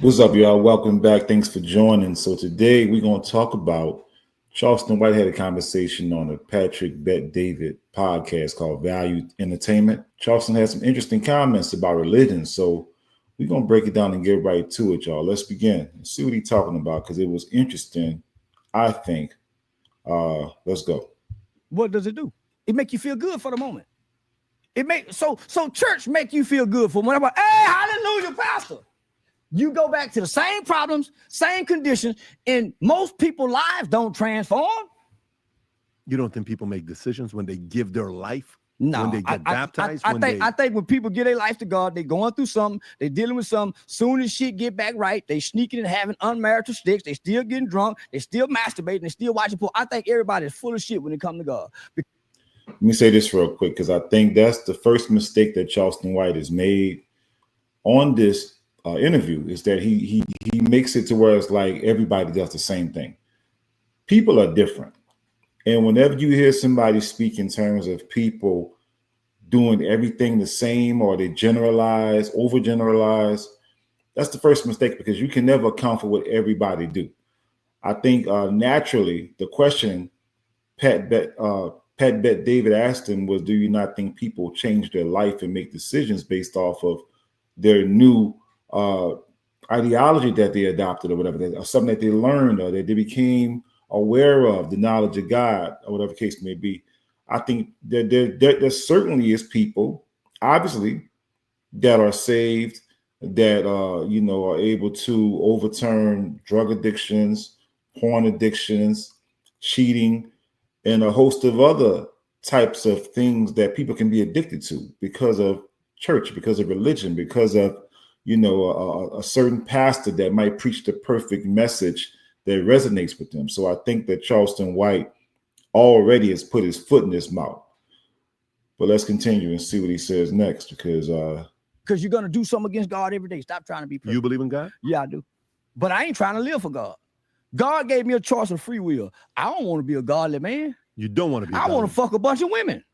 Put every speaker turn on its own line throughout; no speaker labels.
What's up, y'all? Welcome back. Thanks for joining. So today we're going to talk about Charleston White had a conversation on the Patrick Bet David podcast called Value Entertainment. Charleston had some interesting comments about religion. So we're going to break it down and get right to it, y'all. Let's begin and see what he's talking about because it was interesting, I think. Let's go.
What does it do? It make you feel good for the moment. It make so church make you feel good for whatever. Hey, hallelujah, pastor. You go back to the same problems, same conditions, and most people's lives don't transform.
You don't think people make decisions when they give their life?
No,
when they get baptized?
I think when people give their life to God, they going through something, they dealing with something. Soon as shit get back right, they sneaking and having unmerited sticks. They still getting drunk. They still masturbating. They still watching porn. I think everybody is full of shit when it comes to God.
Let me say this real quick because I think that's the first mistake that Charleston White has made on this interview is that he makes it to where it's like everybody does the same thing. People are different. And whenever you hear somebody speak in terms of people doing everything the same or they generalize, overgeneralize, that's the first mistake because you can never account for what everybody do. I think naturally the question Pat Bet David asked him was, do you not think people change their life and make decisions based off of their new ideology that they adopted or whatever, or something that they learned or that they became aware of, the knowledge of God or whatever case may be? I think that there certainly is people, obviously, that are saved, that are able to overturn drug addictions, porn addictions, cheating, and a host of other types of things that people can be addicted to because of church, because of religion, because of a certain pastor that might preach the perfect message that resonates with them. So I think that Charleston White already has put his foot in his mouth. But let's continue and see what he says next because
you're going to do something against God every day. Stop trying to be perfect.
You believe in God?
Yeah, I do. But I ain't trying to live for God. God gave me a choice of free will. I don't want to be a godly man.
You don't want to be
I want to fuck a bunch of women.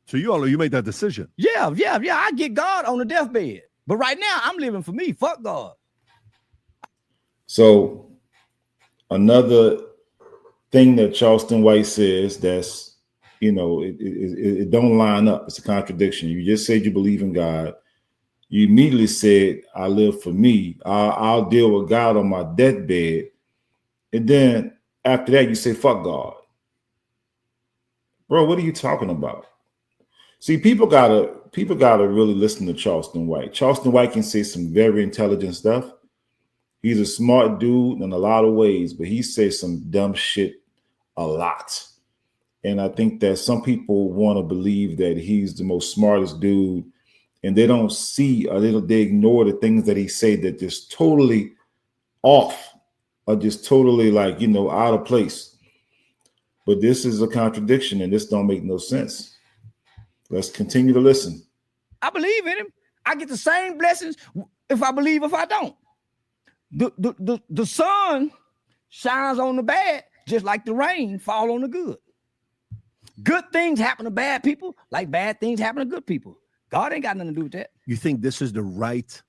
So you made that decision.
Yeah. I get God on the deathbed. But right now, I'm living for me. Fuck God.
So another thing that Charleston White says that's, it don't line up. It's a contradiction. You just said you believe in God. You immediately said, I live for me. I'll deal with God on my deathbed. And then after that, you say, fuck God. Bro, what are you talking about? See, people gotta really listen to Charleston White. Charleston White can say some very intelligent stuff. He's a smart dude in a lot of ways, but he says some dumb shit a lot. And I think that some people want to believe that he's the most smartest dude, and they don't see or they ignore the things that he say that just totally off or just totally out of place. But this is a contradiction, and this don't make no sense. Let's continue to listen.
I believe in him. I get the same blessings if I believe, if I don't. The sun shines on the bad just like the rain fall on the good. Good things happen to bad people like bad things happen to good people. God ain't got nothing to do with that.
You think this is the right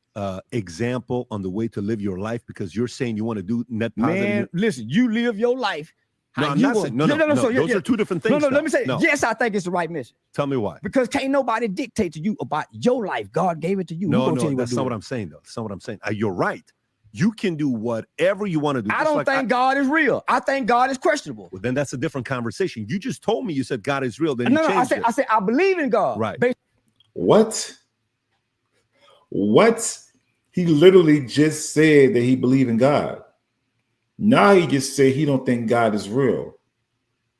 example on the way to live your life because you're saying you want to do net positive?
Man, listen, you live your life.
No, I'm not saying, no. Those are two different things.
No, let me say, yes, I think it's the right message.
Tell me why.
Because can't nobody dictate to you about your life. God gave it to you.
No, that's not what I'm saying, though. That's not what I'm saying. You're right. You can do whatever you want to do.
I don't think God is real. I think God is questionable.
Well, then that's a different conversation. You just told me you said God is real. Then I
said I believe in God.
Right.
What? He literally just said that he believed in God. Now he just said he don't think God is real.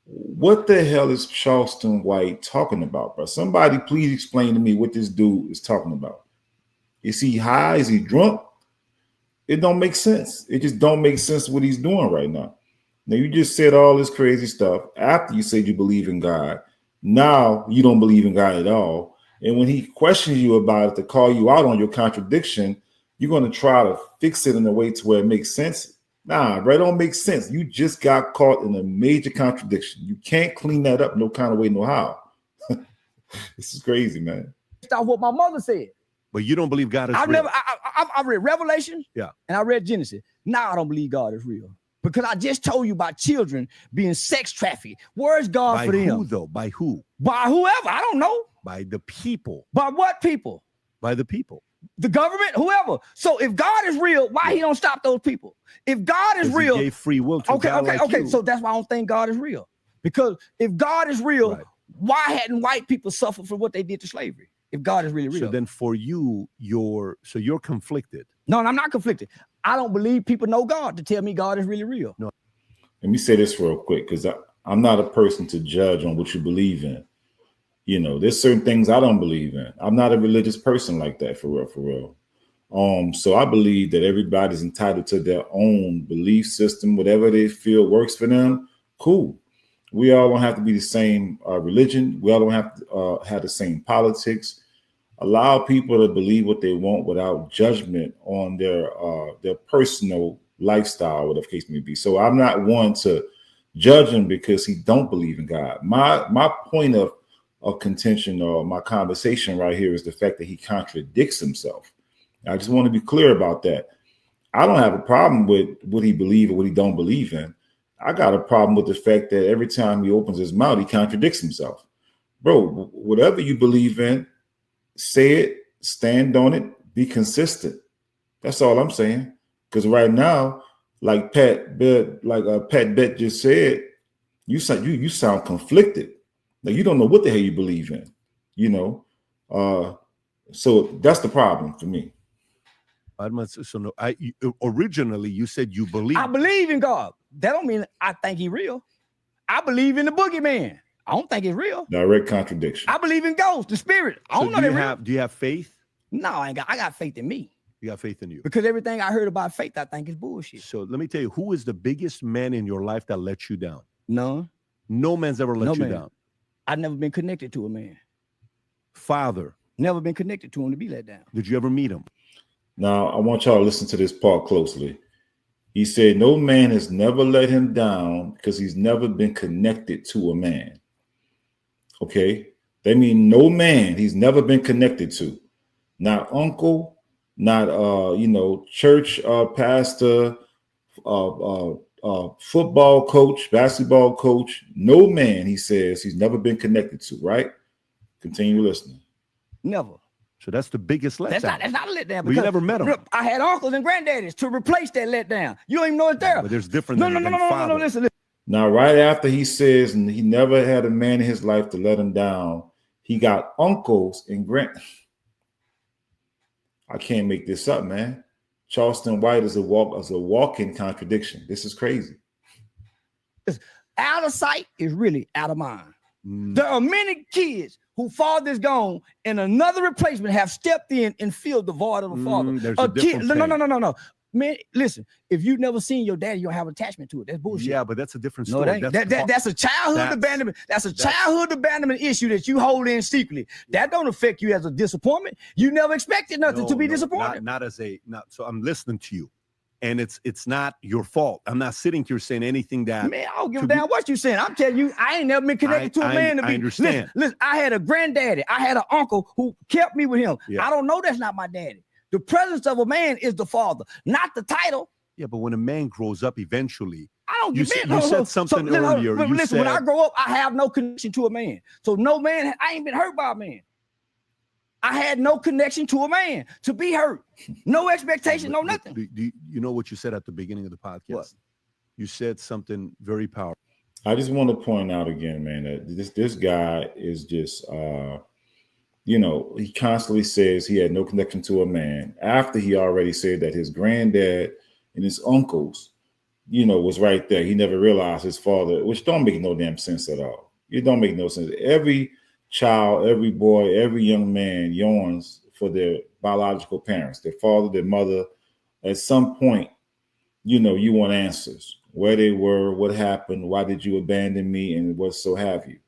What the hell is Charleston White talking about, bro? Somebody please explain to me what this dude is talking about. Is he high? Is he drunk? It don't make sense. It just don't make sense what he's doing right now. Now you just said all this crazy stuff after you said you believe in God. Now you don't believe in God at all. And when he questions you about it to call you out on your contradiction, you're going to try to fix it in a way to where it makes sense. Nah, bro, it don't make sense. You just got caught in a major contradiction. You can't clean that up no kind of way, no how. This is crazy, man.
That's what my mother said.
But you don't believe God is
I've
real.
never. I read Revelation.
Yeah.
And I read Genesis. Now I don't believe God is real because I just told you about children being sex trafficked. Where is God
By
for them?
who though? By who?
By whoever. I don't know.
By the people.
By what people?
By the people.
The government, whoever. So if God is real, why he don't stop those people? If God is real,
he gave free will to
okay,
God
okay,
like
okay.
you.
So that's why I don't think God is real. Because if God is real,
Right.
why hadn't white people suffered for what they did to slavery? If God is really real.
So then for you, you're conflicted.
No, I'm not conflicted. I don't believe people know God to tell me God is really real.
No.
Let me say this real quick, because I'm not a person to judge on what you believe in. You know, there's certain things I don't believe in. I'm not a religious person like that, for real, for real. So I believe that everybody's entitled to their own belief system, whatever they feel works for them. Cool. We all don't have to be the same religion. We all don't have to have the same politics. Allow people to believe what they want without judgment on their personal lifestyle, whatever the case may be. So I'm not one to judge him because he don't believe in God. My point of contention or my conversation right here is the fact that he contradicts himself. I just want to be clear about that. I don't have a problem with what he believes or what he don't believe in. I got a problem with the fact that every time he opens his mouth, he contradicts himself. Bro, whatever you believe in, say it, stand on it, be consistent. That's all I'm saying. Because right now, like Pat Bet just said, you sound conflicted. Like you don't know what the hell you believe in, you know. So that's the problem for me.
Originally you said you believe.
I believe in God. That don't mean I think he's real. I believe in the boogeyman. I don't think it's real.
Direct contradiction.
I believe in ghosts, the spirit. I don't know that real.
Do you have faith?
No, I got faith in me.
You got faith in you.
Because everything I heard about faith, I think is bullshit.
So let me tell you, who is the biggest man in your life that let you down?
None.
No man's ever let you down.
I've never been connected to a man.
Father.
Never been connected to him to be let down.
Did you ever meet him?
Now, I want y'all to listen to this part closely. He said, no man has never let him down because he's never been connected to a man. Okay? That means no man he's never been connected to. Not uncle, not, church pastor, football coach, basketball coach. No man, he says, he's never been connected to, right? Continue listening.
Never.
So that's the biggest letdown.
That's not a letdown.
Well, you never met them.
I had uncles and granddaddies to replace that letdown. You don't even know it's there.
But there's different.
No. Listen.
Now, right after he says and he never had a man in his life to let him down, he got uncles and I can't make this up, man. Charleston White is a walking contradiction. This is crazy.
It's out of sight is really out of mind. There are many kids who father is gone and another replacement have stepped in and filled the void of the father.
There's a kid.
No. Man, listen, if you've never seen your daddy, you don't have attachment to it. That's bullshit.
Yeah, but that's a different story.
That's a childhood abandonment. That's a childhood abandonment issue that you hold in secretly. That don't affect you as a disappointment. You never expected nothing to be disappointed.
So I'm listening to you. And it's not your fault. I'm not sitting here saying anything that.
Man, I don't give a damn what you saying. I'm telling you, I ain't never been connected to a man to be.
I understand.
Listen, I had a granddaddy. I had an uncle who kept me with him. Yeah. I don't know that's not my daddy. The presence of a man is the father, not the title.
Yeah, but when a man grows up, eventually.
I don't give a
You said something earlier.
Listen, when I grow up, I have no connection to a man. So no man, I ain't been hurt by a man. I had no connection to a man to be hurt. No expectation, no nothing.
Do you know what you said at the beginning of the podcast?
What?
You said something very powerful.
I just want to point out again, man, that this guy is just, he constantly says he had no connection to a man after he already said that his granddad and his uncles, was right there. He never realized his father, which don't make no damn sense at all. It don't make no sense. Every child, every boy, every young man yearns for their biological parents, their father, their mother. At some point, you want answers. Where they were, what happened, why did you abandon me, and what so have you.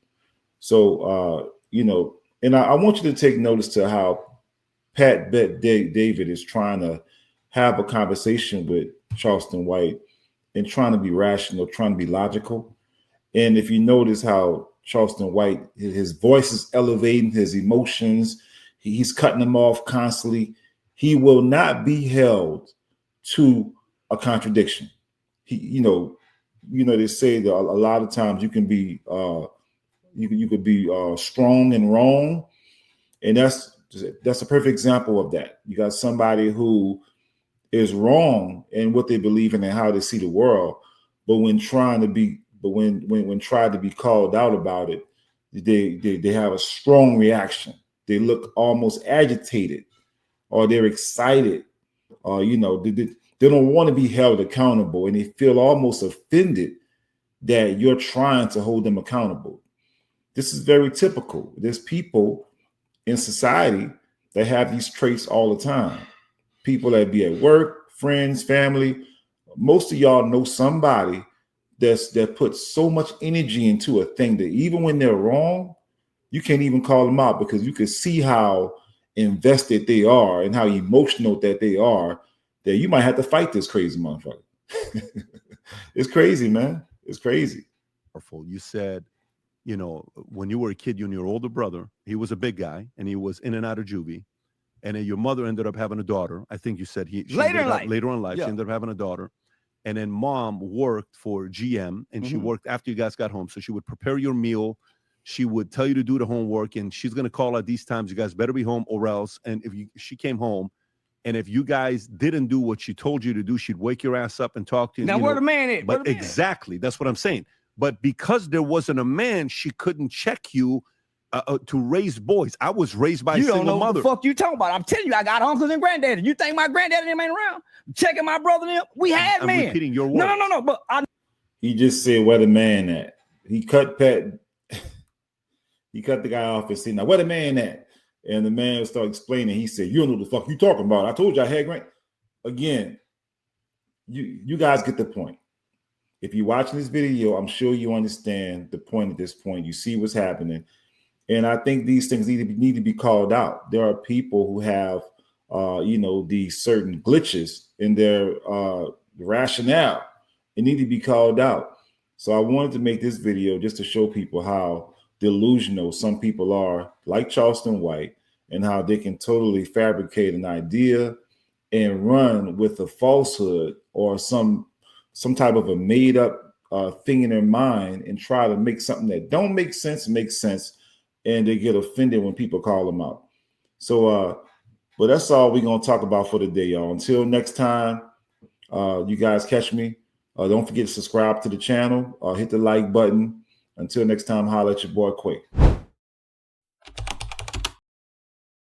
So, and I want you to take notice to how Pat Bet David is trying to have a conversation with Charleston White and trying to be rational, trying to be logical. And if you notice how Charleston White, his voice is elevating, his emotions, he's cutting them off constantly. He will not be held to a contradiction. They say that a lot of times you can be you could be strong and wrong, and that's a perfect example of that. You got somebody who is wrong in what they believe in and how they see the world, but when tried to be called out about it, they have a strong reaction. They look almost agitated, or they're excited, or they don't want to be held accountable, and they feel almost offended that you're trying to hold them accountable. This is very typical. There's people in society that have these traits all the time. People that be at work, friends, family. Most of y'all know somebody that puts so much energy into a thing that even when they're wrong, you can't even call them out, because you can see how invested they are and how emotional that they are, that you might have to fight this crazy motherfucker. It's crazy, man. It's crazy.
You said, when you were a kid, you and your older brother, he was a big guy and he was in and out of juvie. And then your mother ended up having a daughter. I think you said later in life,
yeah.
She ended up having a daughter. And then mom worked for GM, and she worked after you guys got home. So she would prepare your meal. She would tell you to do the homework, and she's going to call at these times. You guys better be home or else. And she came home, and if you guys didn't do what she told you to do, she'd wake your ass up and talk to you.
Now, where the man is?
But exactly, that's what I'm saying. But because there wasn't a man, she couldn't check you to raise boys. I was raised by a single mother. You don't know what the
fuck you talking about. I'm telling you, I got uncles and granddaddies. You think my granddaddy ain't around? Checking my brother and them? We had men.
I'm repeating your words.
No. But
he just said, where the man at? He cut the guy off and said, now where the man at? And the man started explaining. He said, you don't know what the fuck you talking about. I told you I had grand. Again, you guys get the point. If you're watching this video, I'm sure you understand the point at this point. You see what's happening. And I think these things need to be called out. There are people who have, these certain glitches in their rationale. It need to be called out. So I wanted to make this video just to show people how delusional some people are, like Charleston White, and how they can totally fabricate an idea and run with a falsehood or some type of a made up thing in their mind and try to make something that don't make sense, and they get offended when people call them out. So, but that's all we're going to talk about for today, y'all. Until next time, you guys catch me. Don't forget to subscribe to the channel. Hit the like button. Until next time, holla at your boy Quay.